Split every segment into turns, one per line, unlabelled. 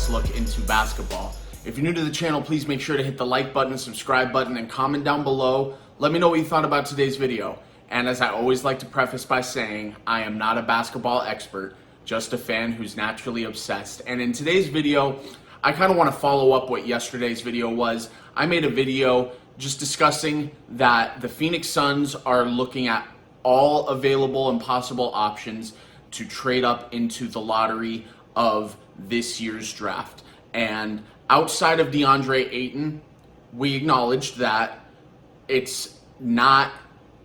in-depth look into basketball. If you're new to the channel, please make sure to hit the like button, subscribe button, and comment down below. Let me know what you thought about today's video. And as I always like to preface by saying, I am not a basketball expert, just a fan who's naturally obsessed. And in today's video, I kind of want to follow up what yesterday's video was. I made a video just discussing that the Phoenix Suns are looking at all available and possible options to trade up into the lottery of this year's draft. And outside of DeAndre Ayton, we acknowledged that it's not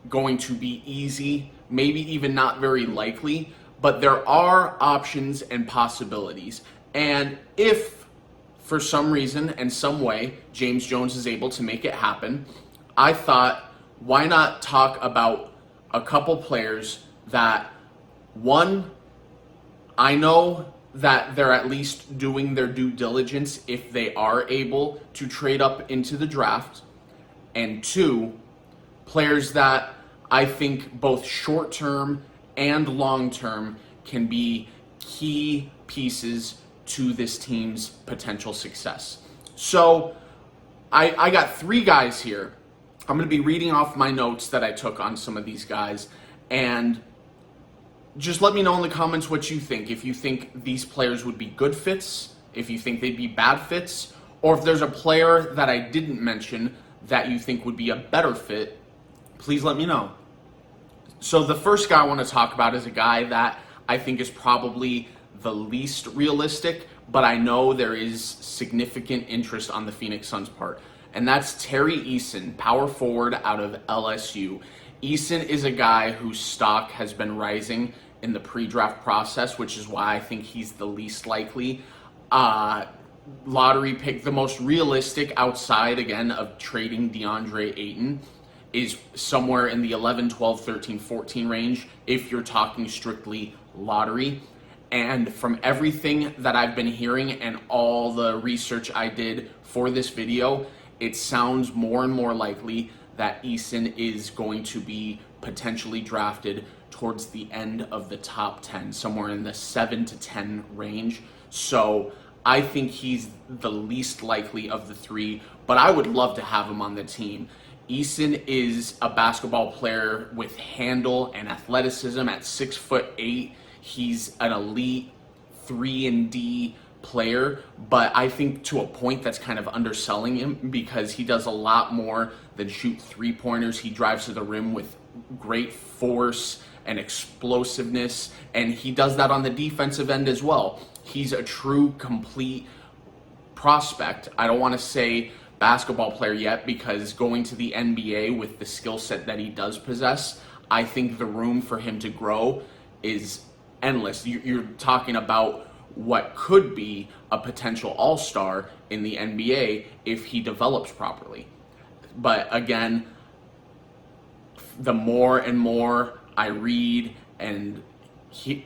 going to be easy, maybe even not very likely, but there are options and possibilities. And if for some reason and some way James Jones is able to make it happen, I thought, why not talk about a couple players that, one, I know that they're at least doing their due diligence if they are able to trade up into the draft, and two, players that I think both short-term and long-term can be key pieces to this team's potential success. So I got three guys here. I'm going to be reading off my notes that I took on some of these guys, and just let me know in the comments what you think. If you think these players would be good fits, if you think they'd be bad fits, or if there's a player that I didn't mention that you think would be a better fit, please let me know. So the first guy I want to talk about is a guy that I think is probably the least realistic, but I know there is significant interest on the Phoenix Suns' part, and that's Tari Eason, power forward out of LSU. Eason is a guy whose stock has been rising in the pre-draft process, which is why I think he's the least likely lottery pick. The most realistic outside, again, of trading DeAndre Ayton is somewhere in the 11, 12, 13, 14 range if you're talking strictly lottery. And from everything that I've been hearing and all the research I did for this video, it sounds more and more likely that Eason is going to be potentially drafted towards the end of the top 10, somewhere in the 7 to 10 range. So I think he's the least likely of the three, but I would love to have him on the team. Eason is a basketball player with handle and athleticism at 6'8". He's an elite 3-and-D player, but I think to a point that's kind of underselling him because he does a lot more than shoot three-pointers. He drives to the rim with great force and explosiveness, and he does that on the defensive end as well. He's a true, complete prospect. I don't want to say basketball player yet because going to the NBA with the skill set that he does possess, I think the room for him to grow is endless. You're talking about what could be a potential all-star in the NBA if he develops properly. But again, the more and more I read and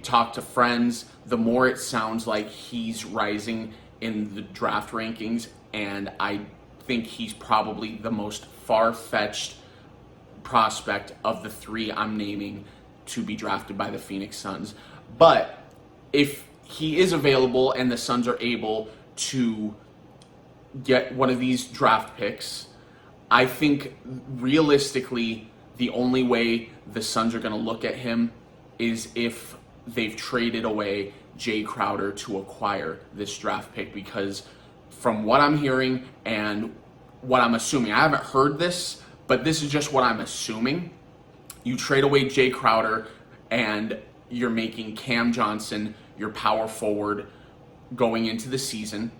talk to friends, the more it sounds like he's rising in the draft rankings, and I think he's probably the most far-fetched prospect of the three I'm naming to be drafted by the Phoenix Suns. But if he is available and the Suns are able to get one of these draft picks, I think realistically the only way the Suns are going to look at him is if they've traded away Jay Crowder to acquire this draft pick, because from what I'm hearing and what I'm assuming, I haven't heard this, but this is just what I'm assuming. You trade away Jay Crowder and you're making Cam Johnson your power forward going into the season,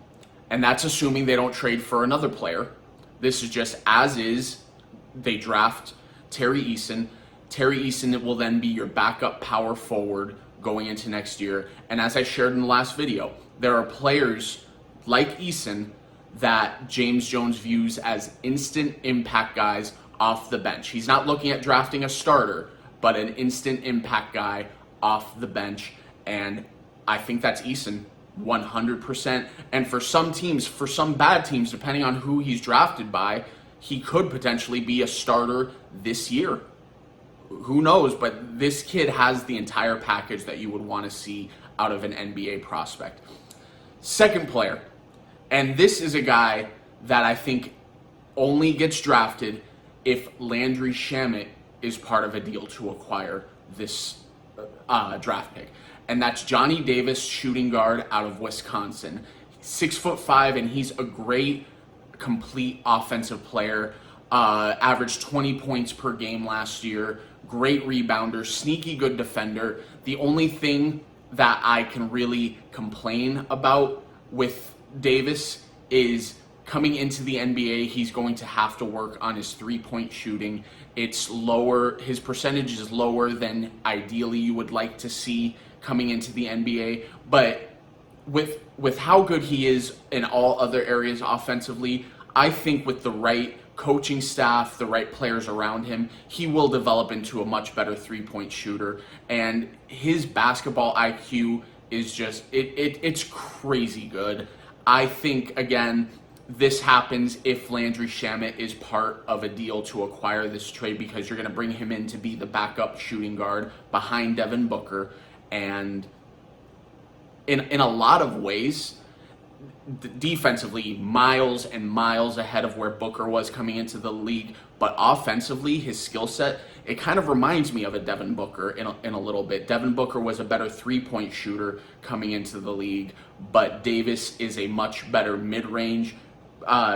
and that's assuming they don't trade for another player. This is just as is. They draft Tari Eason. Tari Eason will then be your backup power forward going into next year. And as I shared in the last video, there are players like Eason that James Jones views as instant impact guys off the bench. He's not looking at drafting a starter, but an instant impact guy off the bench. And I think that's Eason 100%. And for some teams, for some bad teams, depending on who he's drafted by, he could potentially be a starter this year. Who knows? But this kid has the entire package that you would want to see out of an NBA prospect. Second player, and this is a guy that I think only gets drafted if Landry Shamet is part of a deal to acquire this draft pick. And that's Johnny Davis, shooting guard out of Wisconsin. 6'5", and he's a great, complete offensive player. Averaged 20 points per game last year. Great rebounder, sneaky good defender. The only thing that I can really complain about with Davis is coming into the NBA, he's going to have to work on his three-point shooting. It's lower, his percentage is lower than ideally you would like to see coming into the NBA, but with how good he is in all other areas offensively, I think with the right coaching staff, the right players around him, he will develop into a much better three-point shooter. And his basketball IQ is just, it's crazy good. I think, again, this happens if Landry Shamet is part of a deal to acquire this trade, because you're going to bring him in to be the backup shooting guard behind Devin Booker. And in a lot of ways, defensively, miles and miles ahead of where Booker was coming into the league. But offensively, his skill set, it kind of reminds me of a Devin Booker in a little bit. Devin Booker was a better three-point shooter coming into the league, but Davis is a much better mid-range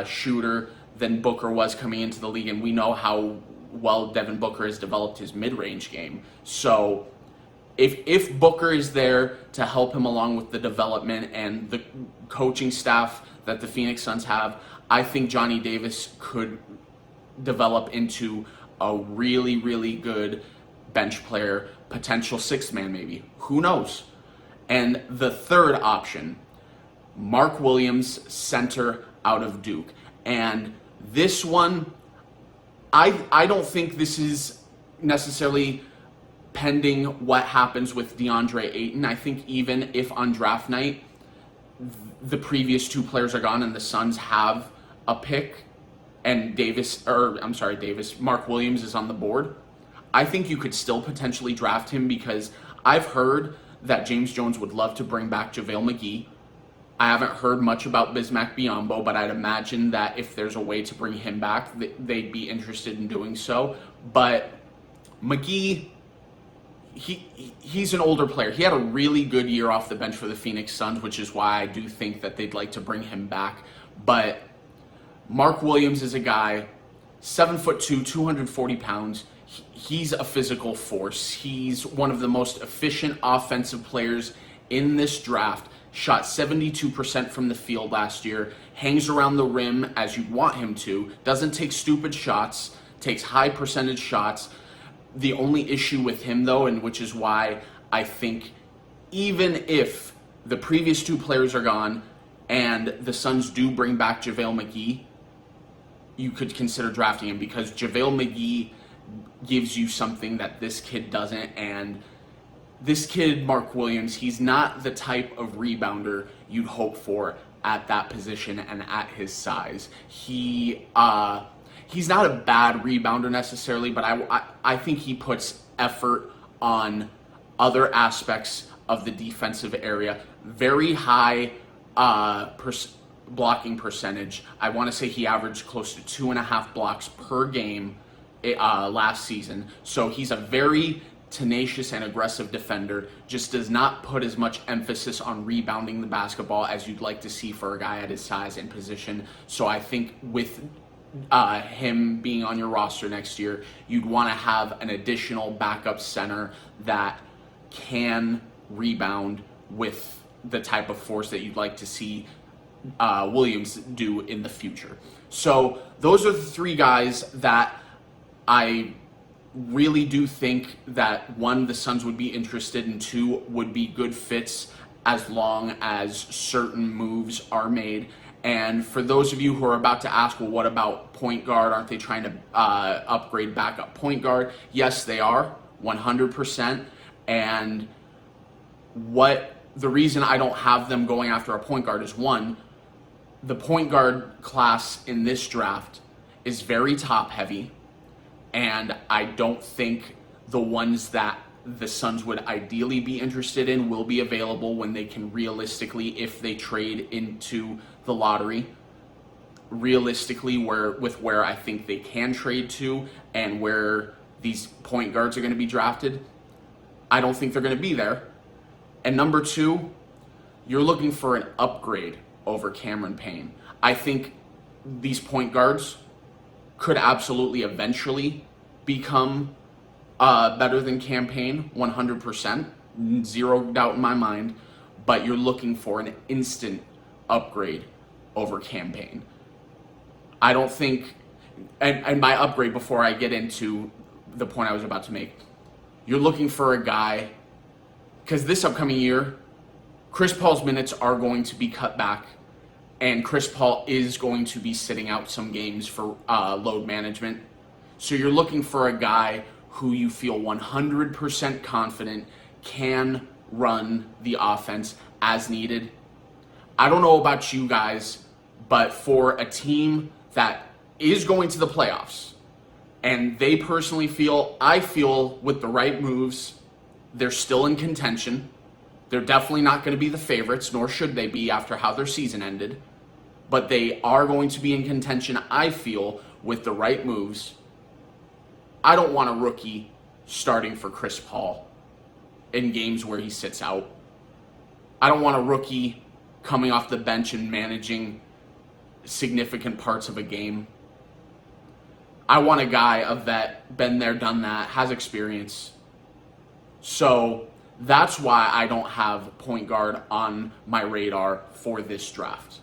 shooter than Booker was coming into the league. And we know how well Devin Booker has developed his mid-range game. So if Booker is there to help him along with the development and the coaching staff that the Phoenix Suns have, I think Johnny Davis could develop into a really, really good bench player, potential sixth man maybe. Who knows? And the third option, Mark Williams, center out of Duke. And this one, I don't think this is necessarily pending what happens with DeAndre Ayton. I think even if on draft night the previous two players are gone and the Suns have a pick and Mark Williams is on the board, I think you could still potentially draft him, because I've heard that James Jones would love to bring back JaVale McGee. I haven't heard much about Bismack Biyombo, but I'd imagine that if there's a way to bring him back, they'd be interested in doing so. But McGee, he's an older player. He had a really good year off the bench for the Phoenix Suns, which is why I do think that they'd like to bring him back. But Mark Williams is a guy, 7'2", 240 pounds. He's a physical force. He's one of the most efficient offensive players in this draft. Shot 72% from the field last year. Hangs around the rim as you want him to. Doesn't take stupid shots. Takes high percentage shots. The only issue with him, though, and which is why I think even if the previous two players are gone and the Suns do bring back JaVale McGee, you could consider drafting him, because JaVale McGee gives you something that this kid doesn't. And this kid, Mark Williams, he's not the type of rebounder you'd hope for at that position and at his size. He's not a bad rebounder necessarily, but I think he puts effort on other aspects of the defensive area. Very high blocking percentage. I want to say he averaged close to 2.5 blocks per game last season. So he's a very tenacious and aggressive defender, just does not put as much emphasis on rebounding the basketball as you'd like to see for a guy at his size and position. So I think with him being on your roster next year, you'd want to have an additional backup center that can rebound with the type of force that you'd like to see Williams do in the future. So those are the three guys that I really do think that, one, the Suns would be interested in, two, would be good fits as long as certain moves are made. And for those of you who are about to ask, well, what about point guard? Aren't they trying to upgrade backup point guard? Yes, they are, 100%. And the reason I don't have them going after a point guard is, one, the point guard class in this draft is very top heavy, and I don't think the ones that the Suns would ideally be interested in will be available when they can realistically, if they trade into the lottery, realistically where I think they can trade to and where these point guards are going to be drafted, I don't think they're going to be there. And number two, you're looking for an upgrade over Cameron Payne. I think these point guards could absolutely eventually become better than Cam Payne, 100%, zero doubt in my mind, but you're looking for an instant upgrade over Cam Payne. I don't think, and by upgrade, before I get into the point I was about to make, you're looking for a guy, because this upcoming year, Chris Paul's minutes are going to be cut back, and Chris Paul is going to be sitting out some games for load management. So you're looking for a guy who you feel 100% confident can run the offense as needed. I don't know about you guys, but for a team that is going to the playoffs, and they personally feel, I feel with the right moves, they're still in contention. They're definitely not going to be the favorites, nor should they be after how their season ended. But they are going to be in contention, I feel, with the right moves. I don't want a rookie starting for Chris Paul in games where he sits out. I don't want a rookie coming off the bench and managing significant parts of a game. I want a guy, a vet, been there, done that, has experience. So that's why I don't have point guard on my radar for this draft.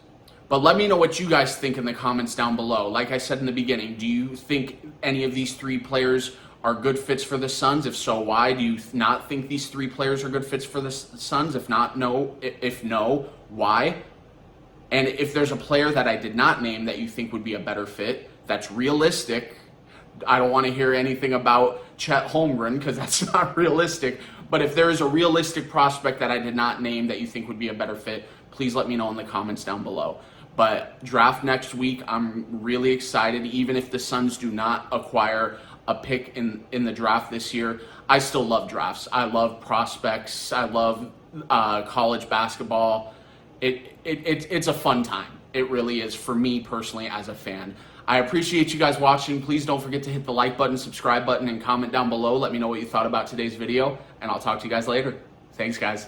But let me know what you guys think in the comments down below. Like I said in the beginning, do you think any of these three players are good fits for the Suns? If so, why? Do you not think these three players are good fits for the Suns? If not, no. If no, why? And if there's a player that I did not name that you think would be a better fit, that's realistic. I don't want to hear anything about Chet Holmgren because that's not realistic. But if there is a realistic prospect that I did not name that you think would be a better fit, please let me know in the comments down below. But draft next week, I'm really excited. Even if the Suns do not acquire a pick in the draft this year, I still love drafts. I love prospects. I love college basketball. It's a fun time. It really is for me personally as a fan. I appreciate you guys watching. Please don't forget to hit the like button, subscribe button, and comment down below. Let me know what you thought about today's video, and I'll talk to you guys later. Thanks, guys.